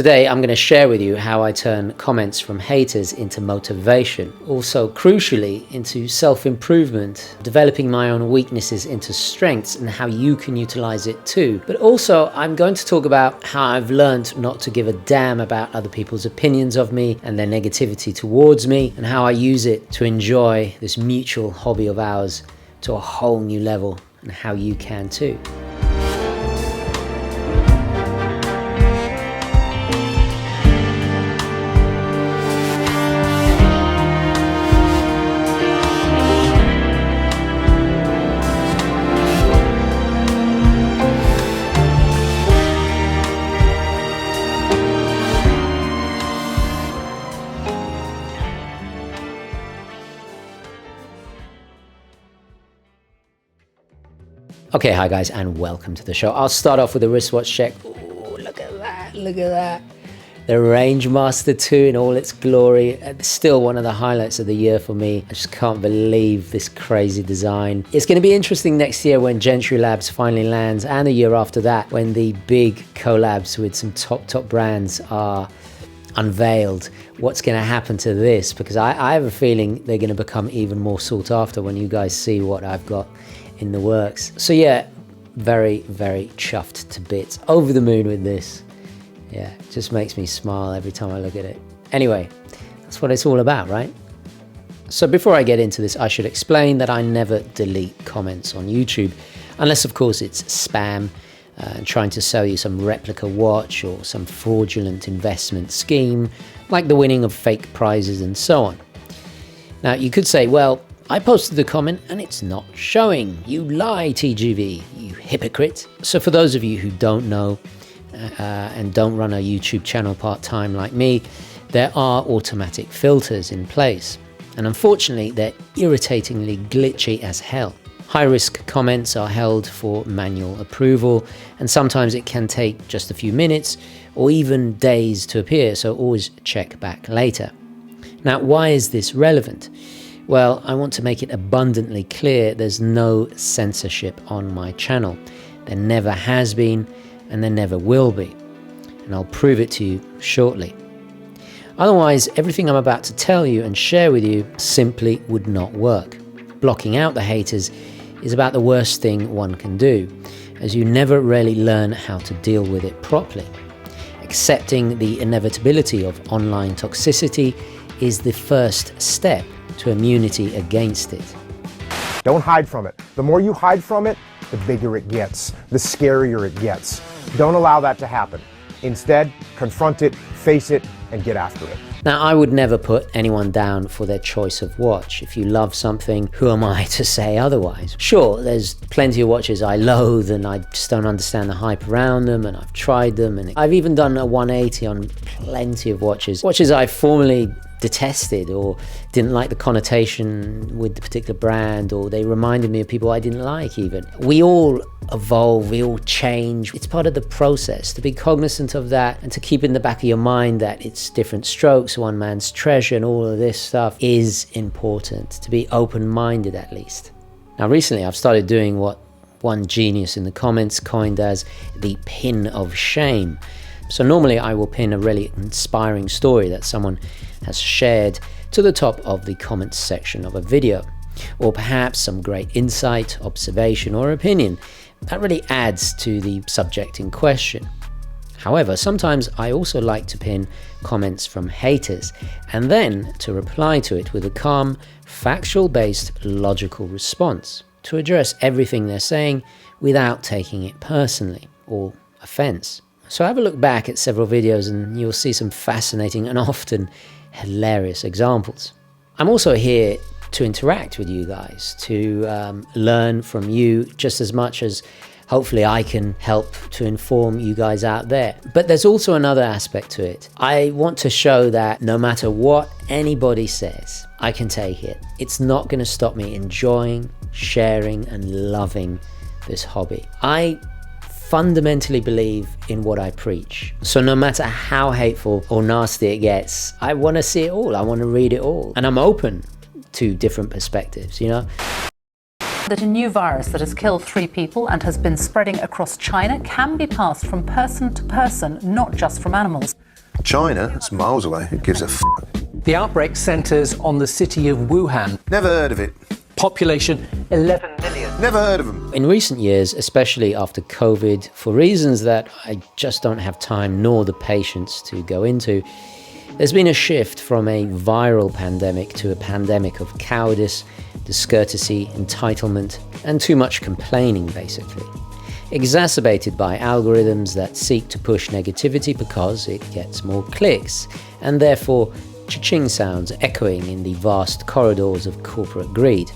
Today I'm going to share with you how I turn comments from haters into motivation, also crucially into self-improvement, developing my own weaknesses into strengths and how you can utilize it too. But also I'm going to talk about how I've learned not to give a damn about other people's opinions of me and their negativity towards me, and how I use it to enjoy this mutual hobby of ours to a whole new level, and how you can too. Okay, hi guys, and welcome to the show. I'll start off with a wristwatch check. Ooh, look at that, look at that. The Rangemaster 2 in all its glory. It's still one of the highlights of the year for me. I just can't believe this crazy design. It's going to be interesting next year when Gentry Labs finally lands, and the year after that when the big collabs with some top brands are unveiled. What's going to happen to this? Because I have a feeling they're going to become even more sought after when you guys see what I've got in the works. So yeah, very chuffed to bits, over the moon with this. Yeah, it just makes me smile every time I look at it. Anyway, that's what it's all about, right? So before I get into this, I should explain that I never delete comments on YouTube, unless of course it's spam and trying to sell you some replica watch or some fraudulent investment scheme, like the winning of fake prizes and so on. Now you could say, well, I posted the comment and it's not showing. You lie, TGV, you hypocrite. So for those of you who don't know and don't run a YouTube channel part-time like me, there are automatic filters in place. And unfortunately, they're irritatingly glitchy as hell. High-risk comments are held for manual approval, and sometimes it can take just a few minutes or even days to appear, so always check back later. Now, why is this relevant? Well, I want to make it abundantly clear there's no censorship on my channel. There never has been, and there never will be. And I'll prove it to you shortly. Otherwise, everything I'm about to tell you and share with you simply would not work. Blocking out the haters is about the worst thing one can do, as you never really learn how to deal with it properly. Accepting the inevitability of online toxicity is the first step to immunity against it. Don't hide from it. The more you hide from it, the bigger it gets, the scarier it gets. Don't allow that to happen. Instead, confront it, face it, and get after it. Now, I would never put anyone down for their choice of watch. If you love something, who am I to say otherwise? Sure, there's plenty of watches I loathe and I just don't understand the hype around them, and I've tried them, and I've even done a 180 on plenty of watches I formerly detested or didn't like the connotation with the particular brand, or they reminded me of people I didn't like even. We all evolve, we all change. It's part of the process. To be cognizant of that and to keep in the back of your mind that it's different strokes, one man's treasure, and all of this stuff is important. To be open-minded at least. Now recently I've started doing what one genius in the comments coined as the pin of shame. So normally I will pin a really inspiring story that someone has shared to the top of the comments section of a video, or perhaps some great insight, observation, or opinion that really adds to the subject in question. However, sometimes I also like to pin comments from haters and then to reply to it with a calm, factual-based, logical response to address everything they're saying without taking it personally or offense. So have a look back at several videos and you'll see some fascinating and often hilarious examples. I'm also here to interact with you guys, to learn from you just as much as hopefully I can help to inform you guys out there. But there's also another aspect to it. I want to show that no matter what anybody says, I can take it. It's not going to stop me enjoying, sharing, and loving this hobby. I fundamentally believe in what I preach. So no matter how hateful or nasty it gets, I want to see it all. I want to read it all. And I'm open to different perspectives, you know? That a new virus that has killed 3 people and has been spreading across China can be passed from person to person, not just from animals. China, that's miles away. Who gives a f***? The outbreak centres on the city of Wuhan. Never heard of it. Population 11 million. Never heard of them. In recent years, especially after COVID, for reasons that I just don't have time nor the patience to go into, there's been a shift from a viral pandemic to a pandemic of cowardice, discourtesy, entitlement, and too much complaining, basically. Exacerbated by algorithms that seek to push negativity because it gets more clicks, and therefore cha-ching sounds echoing in the vast corridors of corporate greed,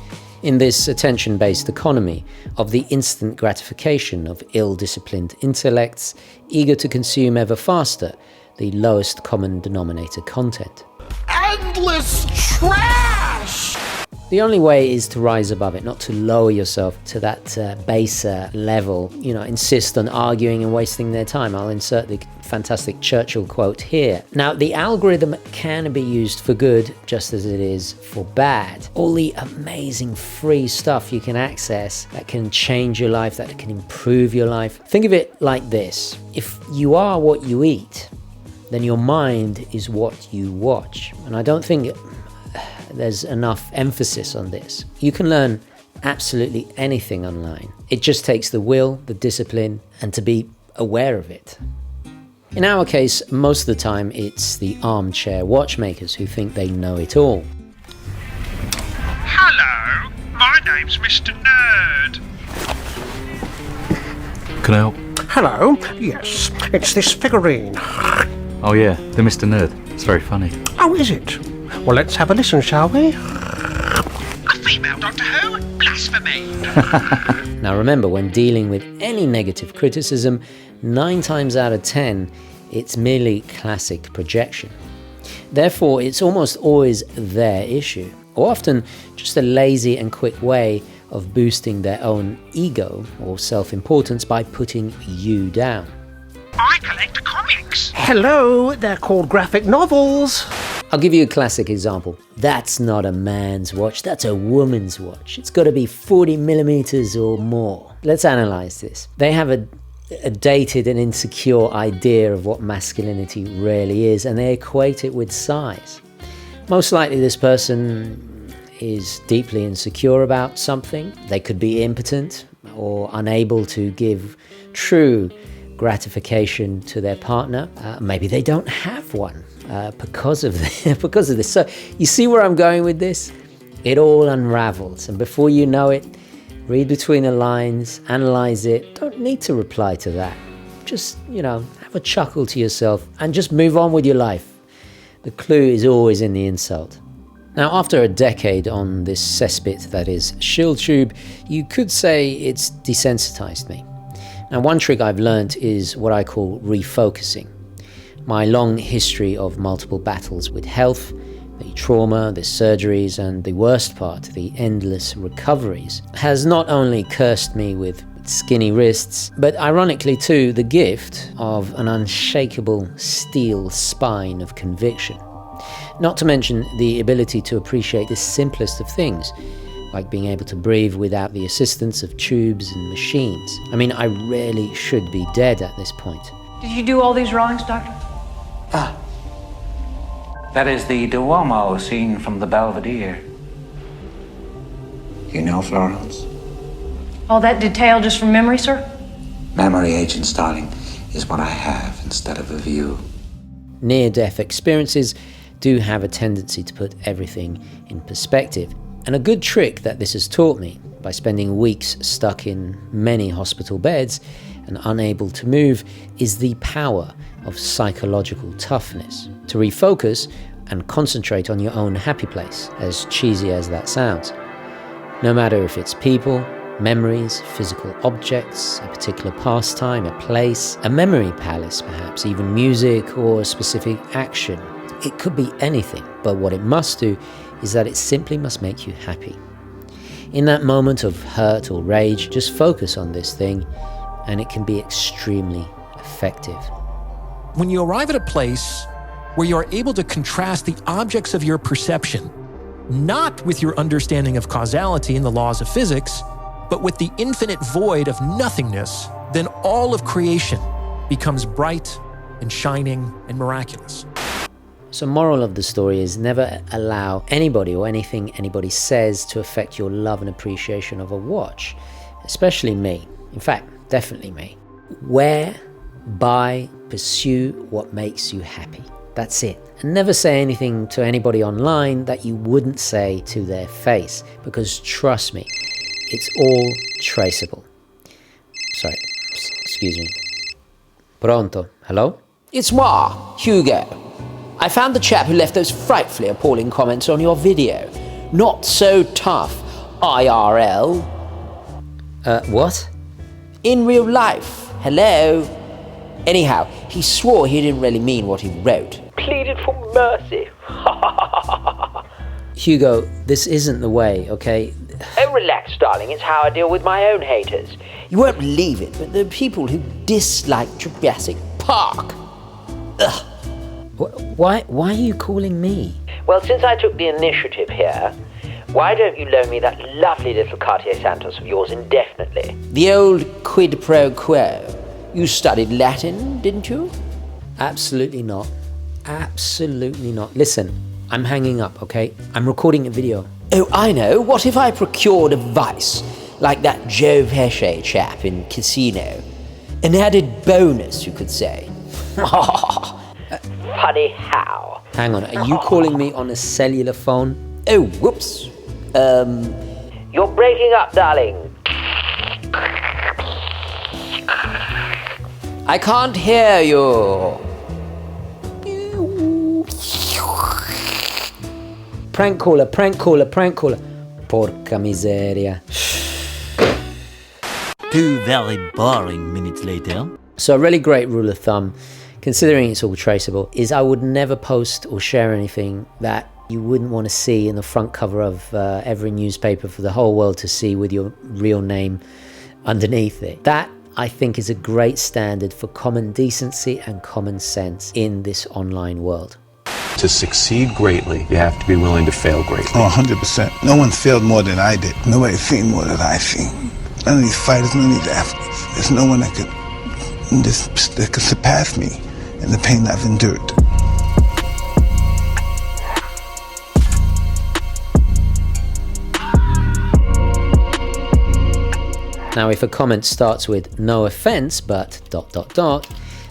in this attention-based economy of the instant gratification of ill-disciplined intellects eager to consume ever faster the lowest common denominator content. Endless trash! The only way is to rise above it, not to lower yourself to that baser level. Insist on arguing and wasting their time. I'll insert the fantastic Churchill quote here. Now, the algorithm can be used for good just as it is for bad. All the amazing free stuff you can access that can change your life, that can improve your life. Think of it like this. If you are what you eat, then your mind is what you watch. And I don't think there's enough emphasis on this. You can learn absolutely anything online. It just takes the will, the discipline, and to be aware of it. In our case, most of the time, it's the armchair watchmakers who think they know it all. Hello, my name's Mr. Nerd. Can I help? Hello. Yes, it's this figurine. Oh yeah, the Mr. Nerd. It's very funny. Oh, is it? Well, let's have a listen, shall we? A female Doctor Who? Blasphemy! Now remember, when dealing with any negative criticism, 9 times out of 10, it's merely classic projection. Therefore, it's almost always their issue, or often just a lazy and quick way of boosting their own ego or self-importance by putting you down. I collect comics. Hello, they're called graphic novels. I'll give you a classic example. That's not a man's watch, that's a woman's watch. It's got to be 40 millimeters or more. Let's analyze this. They have a dated and insecure idea of what masculinity really is, and they equate it with size. Most likely this person is deeply insecure about something. They could be impotent or unable to give true gratification to their partner. Maybe they don't have one because of this. So you see where I'm going with this? It all unravels, and before you know it, read between the lines, analyze it. Don't need to reply to that. Just, have a chuckle to yourself and just move on with your life. The clue is always in the insult. Now, after a decade on this cesspit that is ShieldTube, you could say it's desensitized me. Now, one trick I've learned is what I call refocusing. My long history of multiple battles with health, the trauma, the surgeries, and the worst part, the endless recoveries, has not only cursed me with skinny wrists, but ironically too, the gift of an unshakable steel spine of conviction. Not to mention the ability to appreciate the simplest of things, like being able to breathe without the assistance of tubes and machines. I mean, I really should be dead at this point. Did you do all these drawings, Doctor? That is the Duomo scene from the Belvedere. You know, Florence? All that detail just from memory, sir? Memory, Agent Starling, is what I have instead of a view. Near-death experiences do have a tendency to put everything in perspective. And a good trick that this has taught me, by spending weeks stuck in many hospital beds and unable to move, is the power of psychological toughness. To refocus and concentrate on your own happy place, as cheesy as that sounds. No matter if it's people, memories, physical objects, a particular pastime, a place, a memory palace perhaps, even music or a specific action. It could be anything, but what it must do is that it simply must make you happy. In that moment of hurt or rage, just focus on this thing, and it can be extremely effective. When you arrive at a place where you are able to contrast the objects of your perception, not with your understanding of causality and the laws of physics, but with the infinite void of nothingness, then all of creation becomes bright and shining and miraculous. So moral of the story is never allow anybody or anything anybody says to affect your love and appreciation of a watch, especially me. In fact, definitely me. Wear, buy, pursue what makes you happy. That's it. And never say anything to anybody online that you wouldn't say to their face, because trust me, it's all traceable. Sorry, excuse me. Pronto? Hello? It's moi, Hugo. I found the chap who left those frightfully appalling comments on your video. Not so tough, IRL. What? In real life. Hello? Anyhow, he swore he didn't really mean what he wrote. Pleaded for mercy. Hugo, this isn't the way, okay? Oh, relax, darling. It's how I deal with my own haters. You won't believe it, but the people who dislike Jurassic Park. Ugh. Why are you calling me? Well, since I took the initiative here, why don't you loan me that lovely little Cartier Santos of yours indefinitely? The old quid pro quo. You studied Latin, didn't you? Absolutely not. Absolutely not. Listen, I'm hanging up, okay? I'm recording a video. Oh, I know. What if I procured a vice, like that Joe Pesci chap in Casino? An added bonus, you could say. Funny how? Hang on, are you calling me on a cellular phone? Oh, whoops. You're breaking up, darling. I can't hear you. Prank caller, prank caller, prank caller. Porca miseria. 2 very boring minutes later. So a really great rule of thumb, considering it's all traceable, is I would never post or share anything that you wouldn't want to see in the front cover of every newspaper for the whole world to see with your real name underneath it. That, I think, is a great standard for common decency and common sense in this online world. To succeed greatly, you have to be willing to fail greatly. Oh, 100%. No one failed more than I did. Nobody seen more than I seen. None of these fighters, none of these athletes. There's no one that could surpass me in the pain I've endured. Now, if a comment starts with "no offense, but ...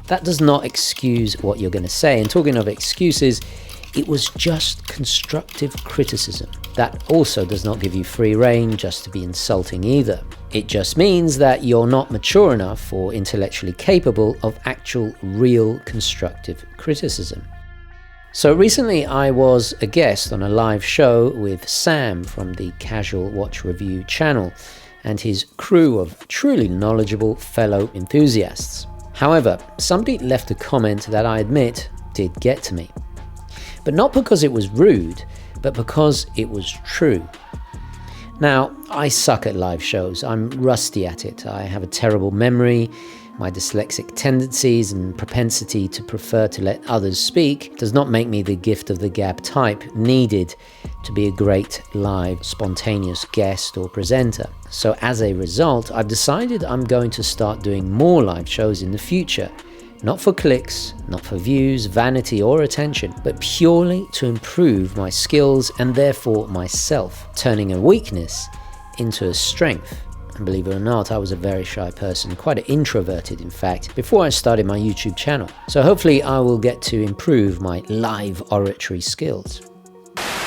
that does not excuse what you're going to say. And talking of excuses, it was just constructive criticism. That also does not give you free rein just to be insulting either. It just means that you're not mature enough or intellectually capable of actual, real constructive criticism. So recently I was a guest on a live show with Sam from the Casual Watch Review channel and his crew of truly knowledgeable fellow enthusiasts. However, somebody left a comment that I admit did get to me. But not because it was rude, but because it was true. Now, I suck at live shows. I'm rusty at it. I have a terrible memory. My dyslexic tendencies and propensity to prefer to let others speak does not make me the gift of the gab type needed to be a great live, spontaneous guest or presenter. So as a result, I've decided I'm going to start doing more live shows in the future. Not for clicks, not for views, vanity or attention, but purely to improve my skills and therefore myself, turning a weakness into a strength. And believe it or not, I was a very shy person, quite introverted in fact, before I started my YouTube channel. So hopefully I will get to improve my live oratory skills.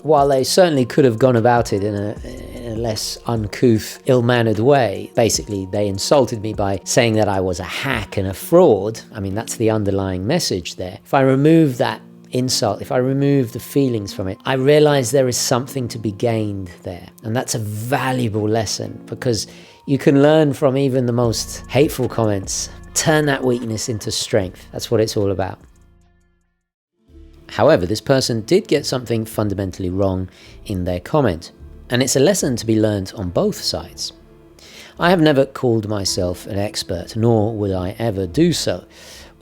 While they certainly could have gone about it in a less uncouth, ill-mannered way, basically they insulted me by saying that I was a hack and a fraud. I mean, that's the underlying message there. If I remove that insult, if I remove the feelings from it, I realize there is something to be gained there. And that's a valuable lesson because you can learn from even the most hateful comments. Turn that weakness into strength. That's what it's all about. However, this person did get something fundamentally wrong in their comment, and it's a lesson to be learnt on both sides. I have never called myself an expert, nor will I ever do so,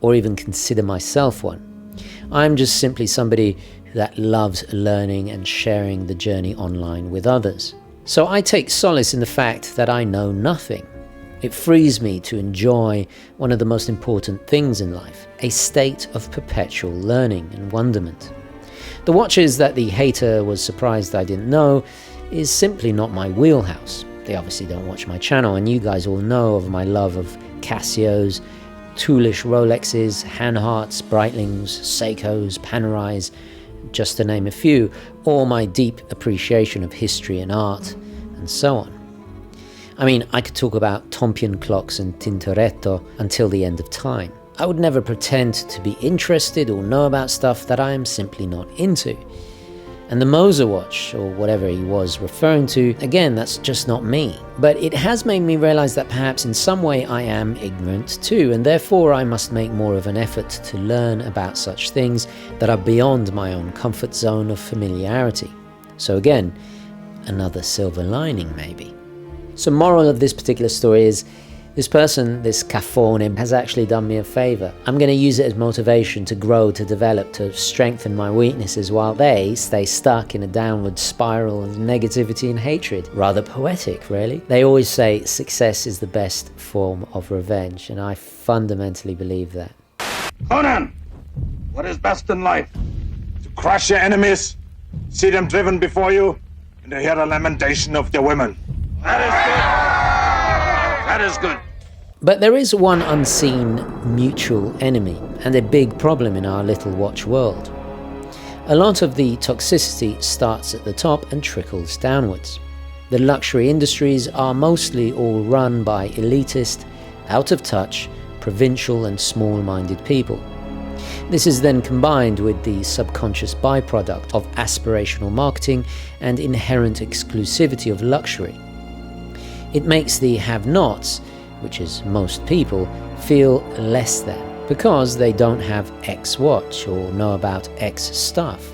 or even consider myself one. I'm just simply somebody that loves learning and sharing the journey online with others. So I take solace in the fact that I know nothing. It frees me to enjoy one of the most important things in life, a state of perpetual learning and wonderment. The watches that the hater was surprised I didn't know is simply not my wheelhouse. They obviously don't watch my channel, and you guys all know of my love of Casios, toolish Rolexes, Hanharts, Breitlings, Seikos, Panerais, just to name a few, or my deep appreciation of history and art, and so on. I mean, I could talk about Tompion clocks and Tintoretto until the end of time. I would never pretend to be interested or know about stuff that I am simply not into. And the Moser watch, or whatever he was referring to, again, that's just not me. But it has made me realize that perhaps in some way I am ignorant too, and therefore I must make more of an effort to learn about such things that are beyond my own comfort zone of familiarity. So again, another silver lining maybe. So moral of this particular story is, this person, this Cafone, has actually done me a favor. I'm going to use it as motivation to grow, to develop, to strengthen my weaknesses while they stay stuck in a downward spiral of negativity and hatred. Rather poetic, really. They always say success is the best form of revenge, and I fundamentally believe that. Conan, what is best in life? To crush your enemies, see them driven before you, and to hear the lamentation of their women. That is good. That is good. But there is one unseen mutual enemy and a big problem in our little watch world. A lot of the toxicity starts at the top and trickles downwards. The luxury industries are mostly all run by elitist, out of touch, provincial and small-minded people. This is then combined with the subconscious byproduct of aspirational marketing and inherent exclusivity of luxury. It makes the have-nots, which is most people, feel less than because they don't have X watch or know about X stuff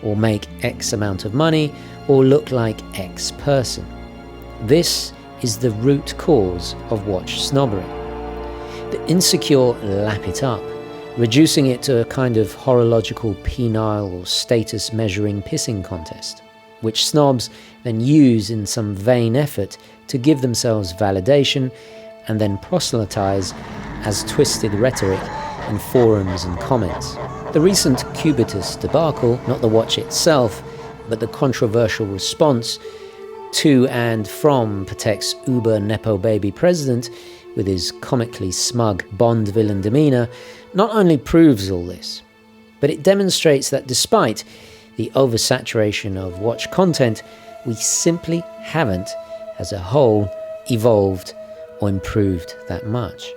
or make X amount of money or look like X person. This is the root cause of watch snobbery. The insecure lap it up, reducing it to a kind of horological penile or status measuring pissing contest, which snobs then use in some vain effort to give themselves validation and then proselytize as twisted rhetoric in forums and comments. The recent Cubitus debacle, not the watch itself, but the controversial response to and from Patek's uber nepo baby president with his comically smug Bond villain demeanor, not only proves all this, but it demonstrates that despite the oversaturation of watch content, we simply haven't, as a whole, evolved or improved that much.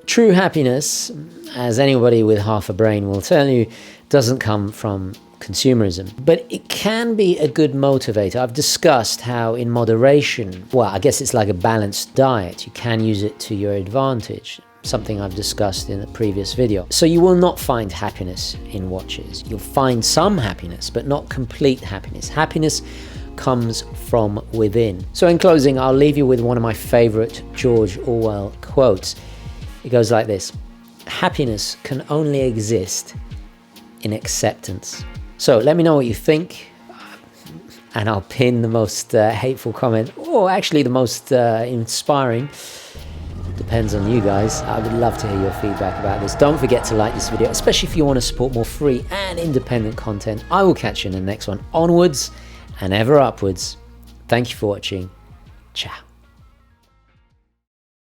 True happiness, as anybody with half a brain will tell you, doesn't come from consumerism, but it can be a good motivator. I've discussed how in moderation, well, I guess it's like a balanced diet. You can use it to your advantage, something I've discussed in a previous video. So you will not find happiness in watches. You'll find some happiness, but not complete happiness. Happiness comes from within. So in closing, I'll leave you with one of my favorite George Orwell quotes. It goes like this: happiness can only exist in acceptance. So let me know what you think, and I'll pin the most hateful comment, or actually the most inspiring. Depends on you guys. I would love to hear your feedback about this. Don't forget to like this video, especially if you want to support more free and independent content. I will catch you in the next one. Onwards and ever upwards. Thank you for watching. Ciao.